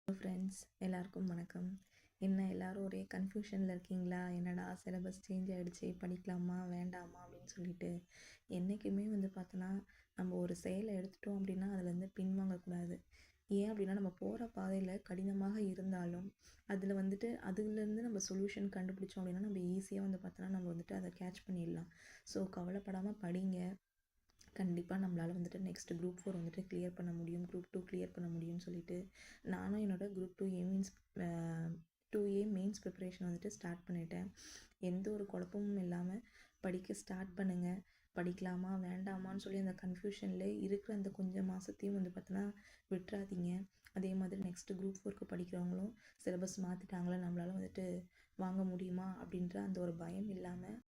Friends எல்லாருக்கும் வணக்கம். என்ன எல்லாரும் ஒரே கன்ஃப்யூஷனில் இருக்கீங்களா? என்னடா சிலபஸ் சேஞ்ச் ஆகிடுச்சு, படிக்கலாமா வேண்டாமா அப்படின்னு சொல்லிட்டு. என்றைக்குமே பார்த்தோன்னா நம்ம ஒரு செயலை எடுத்துட்டோம் அப்படின்னா அதுலேருந்து பின்வாங்கக்கூடாது. ஏன் அப்படின்னா நம்ம போகிற பாதையில் கடினமாக இருந்தாலும் அதில் அதுலேருந்து நம்ம சொல்யூஷன் கண்டுபிடிச்சோம் அப்படின்னா நம்ம ஈஸியாக பார்த்தோன்னா நம்ம அதை கேட்ச் பண்ணிடலாம். ஸோ கவலைப்படாமல் படிங்க. கண்டிப்பாக நம்மளால் நெக்ஸ்ட் குரூப் 4 கிளியர் பண்ண முடியும், குரூப் 2 கிளியர் பண்ண முடியும்னு சொல்லிட்டு நானும் என்னோடய group 2A mains preparation start பண்ணிட்டேன். எந்த ஒரு குழப்பமும் இல்லாமல் படிக்க ஸ்டார்ட் பண்ணுங்கள். படிக்கலாமா வேண்டாமான்னு சொல்லி அந்த கன்ஃபியூஷன்லேயே இருக்கிற அந்த கொஞ்சம் மாதத்தையும் பார்த்தோன்னா விட்டுறாதீங்க. அதே மாதிரி நெக்ஸ்ட் குரூப் 4க்கு படிக்கிறவங்களும் சிலபஸ் மாற்றிட்டாங்களா, நம்மளால் வாங்க முடியுமா அப்படின்ற அந்த ஒரு பயம் இல்லாமல்